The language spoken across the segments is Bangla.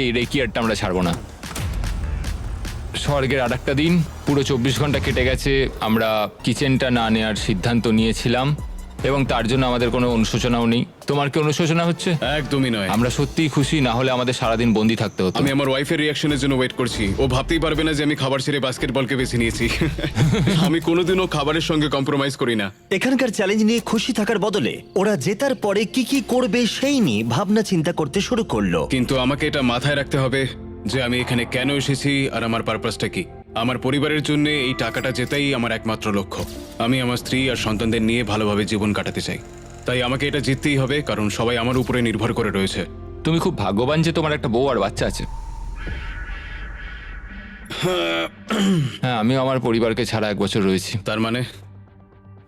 এই রেকিয়ারটা আমরা ছাড়বো না। স্বর্গের আর একটা দিন, পুরো 24 ঘন্টা কেটে গেছে। আমরা কিচেনটা না নেওয়ার সিদ্ধান্ত নিয়েছিলাম এবং তার জন্য আমাদের কোনো অনুশোচনাও নেই। তোমার কি অনুশোচনা হচ্ছে? একদমই নয়। আমরা সত্যিই খুশি, না হলে আমাদের সারাদিন বন্দি থাকতে হতো। আমি আমার ওয়াইফের রিয়াকশনের জন্য ওয়েট করছি। ও ভাবতেই পারবে না যে আমি খাবার ছেড়ে বাস্কেটবলকে বেছে নিয়েছি। আমি কোনোদিনও খাবারের সঙ্গে কম্প্রোমাইজ করি না। এখানকার চ্যালেঞ্জ নিয়ে খুশি থাকার বদলে ওরা জেতার পরে কি কি করবে সেই নিয়ে ভাবনা চিন্তা করতে শুরু করলো। কিন্তু আমাকে এটা মাথায় রাখতে হবে যে আমি এখানে কেন এসেছি আর আমার পারপাসটা কি। আমার পরিবারের জন্য এই টাকাটা জেতাই আমার একমাত্র লক্ষ্য। আমি আমার স্ত্রী আর সন্তানদের নিয়ে ভালোভাবে জীবন কাটাতে চাই। তাই আমাকে এটা জিততেই হবে, কারণ সবাই আমার উপরে নির্ভর করে রয়েছে। তুমি খুব ভাগ্যবান যে তোমার একটা বউ আর বাচ্চা আছে। হ্যাঁ, আমিও আমার পরিবারকে ছাড়া 1 বছর রয়েছি। তার মানে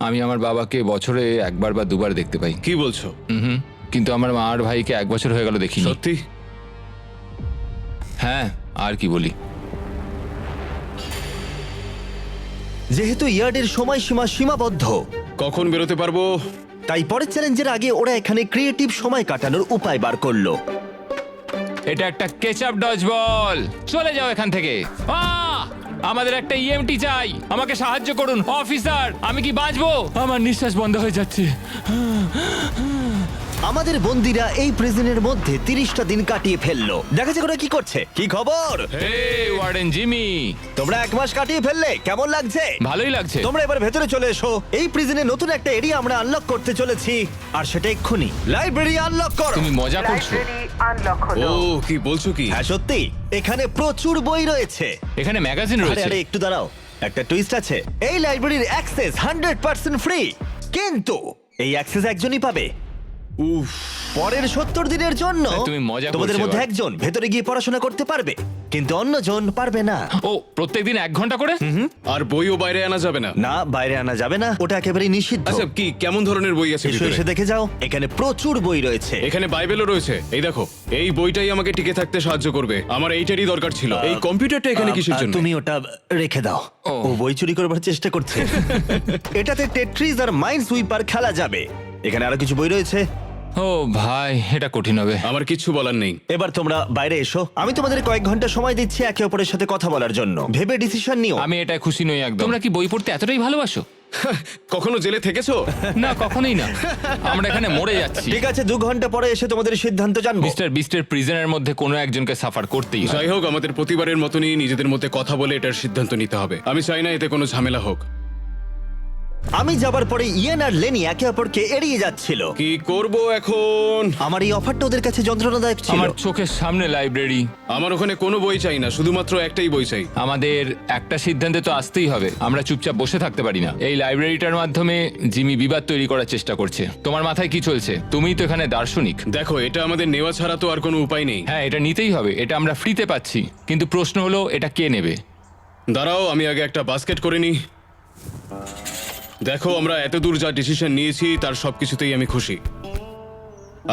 আমি আমার বাবাকে বছরে 1বার বা 2বার দেখতে পাই। কি বলছো? হুম, কিন্তু আমার মা আর ভাইকে 1 বছর হয়ে গেল দেখিনি। সত্যি? হ্যাঁ, আর কি বলি। যেহেতু ইয়ার্ডের সময়সীমা সীমাবদ্ধ, কখন বেরোতে পারবো? তাই পরের চ্যালেঞ্জের আগে ওরা এখানে ক্রিয়েটিভ সময় কাটানোর উপায় বার করলো। এটা একটা কেচাপ ডজ বল। চলে যাও এখান থেকে। আমাদের একটা ইএমটি চাই। আমাকে সাহায্য করুন অফিসার। আমি কি বাঁচবো? আমার নিঃশ্বাস বন্ধ হয়ে যাচ্ছে। আমাদের বন্দিরা এই প্রিজনের মধ্যে 30টা দিন কাটিয়ে ফেললো। দেখা যাক ওরা কি করছে। কি খবর? হে ওয়ার্ডেন জিমি, তোমরা 1 মাস কাটিয়ে ফেললে, কেমন লাগছে? ভালোই লাগছে। তোমরা এবার ভেতরে চলে এসো। এই প্রিজনে নতুন একটা এরিয়া আমরা আনলক করতে চলেছি, আর সেটা এক্ষুনি। লাইব্রেরি আনলক করো। তুমি মজা করছো? ও কি বলছো কি? হ্যাঁ সত্যি, এখানে প্রচুর বই রয়েছে। এখানে ম্যাগাজিন আরে রয়েছে। আরে একটু দাঁড়াও, একটা টুইস্ট আছে। এই লাইব্রেরির অ্যাক্সেস 100% ফ্রি, কিন্তু এই অ্যাক্সেস একজনই পাবে। উফ, পরের 70 দিনের জন্য তুমি মজা তোমাদের করছো মধ্যে এবার। একজন ভেতরে গিয়ে পড়াশোনা করতে পারবে, কিন্তু অন্যজন পারবে না। ও প্রত্যেকদিন 1 ঘন্টা করে? আর বইও বাইরে আনা যাবে না? না, বাইরে আনা যাবে না, ওটা একেবারেই নিষিদ্ধ। আচ্ছা, কি কেমন ধরনের বই আছে এসো ভিতরে? এসে দেখে যাও, এখানে প্রচুর বই রয়েছে। এখানে বাইবেলও রয়েছে। এই দেখো, এই বইটাই আমাকে টিকে থাকতে সাহায্য করবে। আমার এইটারই দরকার ছিল। এই কম্পিউটারটা এখানে কিসের জন্য? তুমি ওটা রেখে দাও। ও। ও বই চুরি করবার চেষ্টা করছে। এটাতে টেট্রিস আর মাইন্ড সুইপার খেলা যাবে। এখানে আরো কিছু বই রয়েছে। ও ভাই, এটা কঠিন হবে। আমার কিচ্ছু বলার নেই। এবার তোমরা বাইরে এসো। আমি তোমাদের কয়েক ঘন্টা সময় দিচ্ছি একে অপরের সাথে কথা বলার জন্য। ভেবে ডিসিশন নিও। আমি এটা খুশি নই একদম। তোমরা কি বই পড়তে এতটাই ভালোবাসো? কখনো জেলে থেকেছো? না, কখনোই না। আমরা এখানে মরে যাচ্ছি। ঠিক আছে, 2 ঘন্টা পরে এসে তোমাদের সিদ্ধান্ত জানবো। মিস্টার বিস্টের প্রিজনের মধ্যে কোনো একজনকে সাফার করতেই হয়। যাই হোক, আমাদের প্রতিবারের মতনই নিজেদের মধ্যে কথা বলে এটার সিদ্ধান্ত নিতে হবে। আমি চাই না এতে কোনো ঝামেলা হোক। আমি যাবার পরে ইয়েন আর লেনি একে অপরকে এড়িয়ে যাচ্ছিল। কি করব এখন? আমার এই অফারটা ওদের কাছে যন্ত্রণাদায়ক ছিল। আমার চোখের সামনে লাইব্রেরি। আমার ওখানে কোনো বই চাই না, শুধুমাত্র একটাই বই চাই। আমাদের একটা সিদ্ধান্তে তো আসতেই হবে। আমরা চুপচাপ বসে থাকতে পারি না। এই লাইব্রেরিটার মাধ্যমে জিমি বিবাদ তৈরি করার চেষ্টা করছে। তোমার মাথায় কি চলছে? তুমিই তো এখানে দার্শনিক। দেখো, এটা আমাদের নেওয়া ছাড়া তো আর কোনো উপায় নেই। হ্যাঁ, এটা নিতেই হবে। এটা আমরা ফ্রিতে পাচ্ছি, কিন্তু প্রশ্ন হলো এটা কে নেবে? দাঁড়াও, আমি আগে একটা বাস্কেট করে নিই। দেখো, আমরা এত দূর যা ডিসিশন নিয়েছি তার সবকিছুতেই আমি খুশি।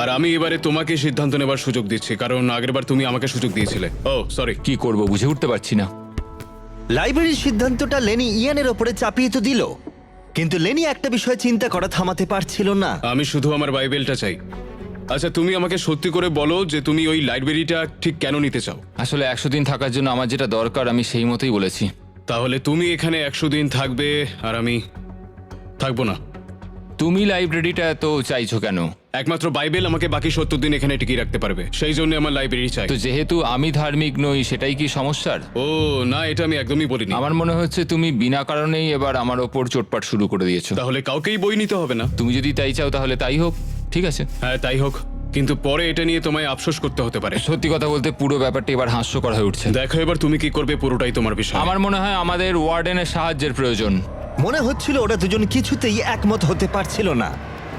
আর আমি এবারে তোমাকে সিদ্ধান্ত নেবার সুযোগ দিচ্ছি, কারণ আগেরবার তুমি আমাকে সুযোগ দিয়েছিলে। ও সরি। কি করব বুঝে উঠতে পারছি না। লাইব্রেরির সিদ্ধান্তটা লেনি ইয়ানের ওপরে চাপিয়ে তো দিল, কিন্তু লেনি একটা বিষয় চিন্তা করা থামাতে পারছিল না। আমি শুধু আমার বাইবেলটা চাই। আচ্ছা, তুমি আমাকে সত্যি করে বলো যে তুমি ওই লাইব্রেরিটা ঠিক কেন নিতে চাও? আসলে 100 দিন থাকার জন্য আমার যেটা দরকার আমি সেই মতোই বলেছি। তাহলে তুমি এখানে 100 দিন থাকবে আর আমি থাকবো না। তুমি লাইব্রেরিটা তো চাইছো কেন? একমাত্র বাইবেল আমাকে বাকি 70 দিন এখানে টিকিয়ে রাখতে পারবে, সেই জন্য আমার লাইব্রেরি চাই। তো যেহেতু আমি ধার্মিক নই, সেটাই কি সমস্যার? ও না, এটা আমি একদমই বলিনি। আমার মনে হচ্ছে তুমি বিনা কারণেই এবার আমার ওপর চোটপাট শুরু করে দিয়েছো। তাহলে কাউকেই বই নিতে হবে না? তুমি যদি তাই চাও তাহলে তাই হোক, ঠিক আছে। হ্যাঁ, তাই হোক, কিন্তু পরে এটা নিয়ে তোমায় আফসোস করতে হতে পারে। সত্যি কথা বলতে পুরো ব্যাপারটা এবার হাস্যকর হয়ে উঠছে। দেখো, এবার তুমি কি করবে পুরোটাই তোমার বিষয়। আমার মনে হয় আমাদের ওয়ার্ডেনের সাহায্যের প্রয়োজন। মনে হচ্ছিল ওরা দুজন কিছুতেই একমত হতে পারছিল না,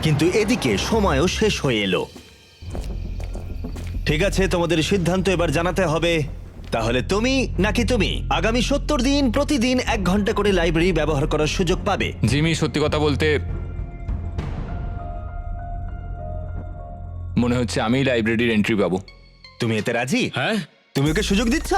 কিন্তু এদিকে সময়ও শেষ হয়ে এলো। ঠিক আছে, তোমাদের সিদ্ধান্ত এবার জানাতে হবে। তাহলে তুমি নাকি তুমি আগামী 70 দিন প্রতিদিন 1 ঘন্টা করে লাইব্রেরি ব্যবহার করার সুযোগ পাবে। জিমি, সত্যি কথা বলতে মনে হচ্ছে আমি লাইব্রেরির এন্ট্রি পাবো। তুমি এতে রাজি? হ্যাঁ, তুমি ওকে সুযোগ দিচ্ছ?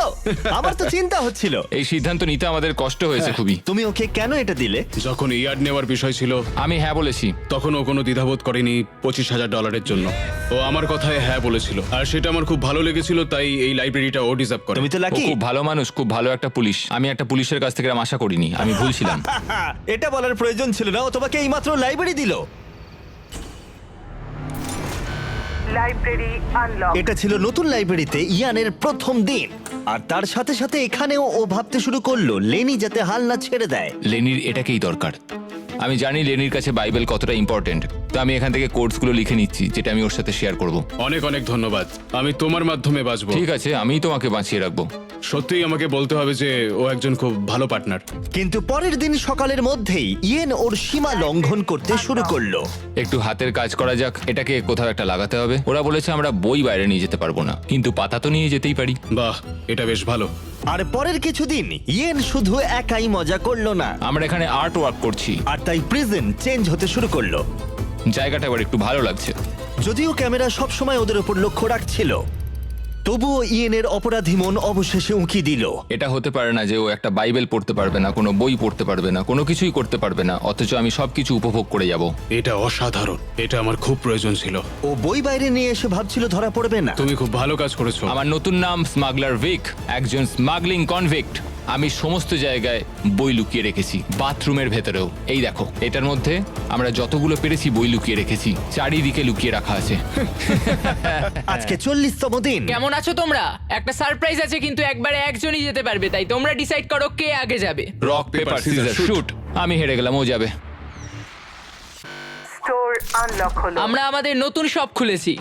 আমার তো চিন্তা হচ্ছিল। এই সিদ্ধান্ত নিতে আমাদের কষ্ট হয়েছে খুবই। তুমি ওকে কেন এটা দিলে? যখন ইয়ার্ড নেওয়ার বিষয় ছিল আমি হ্যাঁ বলেছি। তখন ও কোনো দ্বিধাবোধ করেনি $25,000 জন্য। ও আমার কথায় হ্যাঁ বলেছিল, আর সেটা আমার খুব ভালো লেগেছিল, তাই এই লাইব্রেরিটা ও ডিজার্ভ করে। তুমি তো ও লাকি। খুব ভালো মানুষ, খুব ভালো একটা পুলিশ। আমি একটা পুলিশের কাছ থেকে এরম আশা করিনি, আমি ভুলছিলাম। এটা বলার প্রয়োজন ছিল না, ও তোমাকে এইমাত্র লাইব্রেরি দিল। Library unlock. এটা ছিল নতুন লাইব্রেরিতে ইয়ানের প্রথম দিন, আর তার সাথে সাথে এখানেও ও ভাবতে শুরু করলো লেনি যাতে হাল না ছেড়ে দেয়। লেনির এটাকেই দরকার। আমি জানি লেনির কাছে বাইবেল কতটা ইম্পর্টেন্ট, তো আমি এখান থেকে কোর্সগুলো লিখে নিচ্ছি যেটা আমি ওর সাথে শেয়ার করব। অনেক অনেক ধন্যবাদ। আমি তোমার মাধ্যমে বাঁচবো। ঠিক আছে, আমিই তোমাকে বাঁচিয়ে রাখবো। সত্যিই আমাকে বলতে হবে যে ও একজন খুব ভালো পার্টনার। কিন্তু পরের দিন সকালের মধ্যেই ইয়েন ওর সীমা লঙ্ঘন করতে শুরু করলো। একটু হাতের কাজ করা যাক, এটাকে কোথাও একটা লাগাতে হবে। ওরা বলেছে আমরা বই বাইরে নিয়ে যেতে পারবো না, কিন্তু পাতা তো নিয়ে যেতেই পারি। বাহ, এটা বেশ ভালো। আর পরের কিছুদিন ইয়েন শুধু একাই মজা করলো না, আমরা এখানে আর্ট ওয়ার্ক করছি, আর তাই প্রিজন চেঞ্জ হতে শুরু করলো। জায়গাটা এবার একটু ভালো লাগছে। যদিও ক্যামেরা সবসময় ওদের উপর লক্ষ্য রাখছিল, তবুও ইয়েনের অপরাধী মন অবশেষে উঁকি দিল। এটা হতে পারে না যে ও একটা বাইবেল পড়তে পারবে না, কোনো বই পড়তে পারবে না, কোনো কিছুই করতে পারবে না, অথচ আমি সবকিছু উপভোগ করে যাব। এটা অসাধারণ, এটা আমার খুব প্রয়োজন ছিল। ও বই বাইরে নিয়ে এসে ভাবছিল ধরা পড়বে না। তুমি খুব ভালো কাজ করেছো। আমার নতুন নাম স্মাগলার ভিক, একজন স্মাগলিং কনভিক্ট। আমি সমস্ত জায়গায় বই লুকিয়ে রেখেছি, বাথরুমের ভেতরেও। এই দেখো, এটার মধ্যে আমরা যতগুলো পেরেছি বই লুকিয়ে রেখেছি, চারিদিকে লুকিয়ে রাখা আছে। আজকে 40তম দিন। কেমন আছো তোমরা? একটা সারপ্রাইজ আছে, কিন্তু একবারে একজনই যেতে পারবে, তাই তোমরা ডিসাইড করো কে আগে যাবে। Rock paper scissor shoot. আমি হেরে গেলাম, ও যাবে। স্টোর আনলক হলো। আমরা আমাদের নতুন শপ খুলেছি।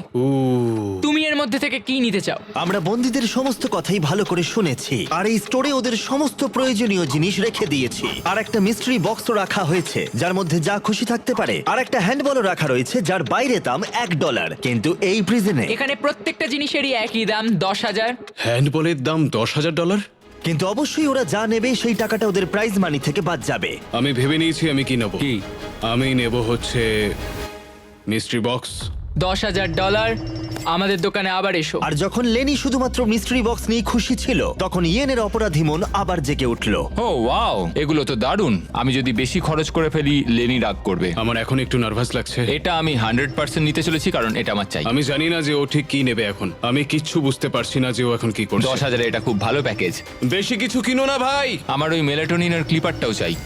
তুমি এর মধ্যে থেকে কি নিতে চাও? আমরা বন্দীদের সমস্ত কথাই ভালো করে শুনেছি, আর এই স্টোরে ওদের সমস্ত প্রয়োজনীয় জিনিস রেখে দিয়েছি। আর একটা মিস্ট্রি বক্সও রাখা হয়েছে যার মধ্যে যা খুশি থাকতে পারে, আর একটা হ্যান্ডবলও রাখা রয়েছে যার বাইরে দাম $1। কিন্তু এই প্রিজনে এখানে প্রত্যেকটা জিনিসেরই একই দাম, 10,000। হ্যান্ডবলের দাম $10,000। কিন্তু অবশ্যই ওরা যা নেবে সেই টাকাটা ওদের প্রাইজ মানি থেকে বাদ যাবে। আমি ভেবে নিয়েছি আমি কি নেব। কি? আমি নেব হচ্ছে মিস্ট্রি বক্স। $10,000। আমাদের দোকানে আবার এসো। আর যখন লেনি শুধুমাত্র মিস্ট্রি বক্স নিয়ে খুশি ছিল, তখন ইয়েনের অপরাধী মন আবার জেগে উঠলো। ও ওয়াও, এগুলো তো দারুণ। আমি যদি বেশি খরচ করে ফেলি লেনি রাগ করবে। আমার এখন একটু নার্ভাস লাগছে। এটা আমি 100% নিতে চলেছি, কারণ এটা আমার চাই। আমি জানি না যে ও ঠিক কি নেবে এখন। আমি কিচ্ছু বুঝতে পারছি না যে ও এখন কি করছে। 10,000 এটা খুব ভালো প্যাকেজ। বেশি কিছু কিনো না ভাই। আমার ওই মেলাটোনিনের ক্লিপারটাও চাই।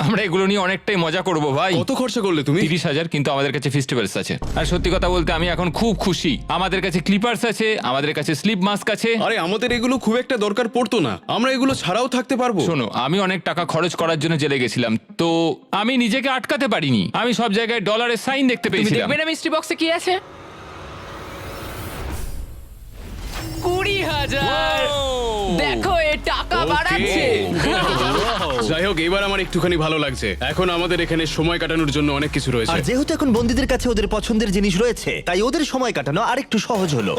আমরা এগুলো নিয়ে অনেকটাই মজা করব ভাই। কত খরচা করলে তুমি? 30,000, কিন্তু আমাদের কাছে ফেস্টিভ্যালস আছে। আর সত্যি কথা বলতে আমি এখন খুব খুশি। আমাদের কাছে ক্লিপার্স আছে, আমাদের কাছে স্লিপ মাস্ক আছে। আরে আমাদের এগুলো খুব একটা দরকার পড়তো না, আমরা এগুলো ছাড়াও থাকতে পারবো। শোনো, আমি অনেক টাকা খরচ করার জন্য জেলে গেছিলাম, তো আমি নিজেকে আটকাতে পারিনি। আমি সব জায়গায় ডলারের সাইন দেখতে তুমি পেয়েছিলাম। দেখবে না মিস্ট্রি বক্সে কি আছে? 20,000। দেখো, এ টাকা Okay. বাড়াচ্ছে। যাই হোক, এবার আমার একটুখানি ভালো লাগছে। এখন আমাদের এখানে সময় কাটানোর জন্য অনেক কিছু আর রয়েছে। যেহেতু এখন বন্দীদের কাছে ওদের পছন্দের জিনিস রয়েছে, তাই ওদের সময় কাটানো আরেকটু সহজ হলো।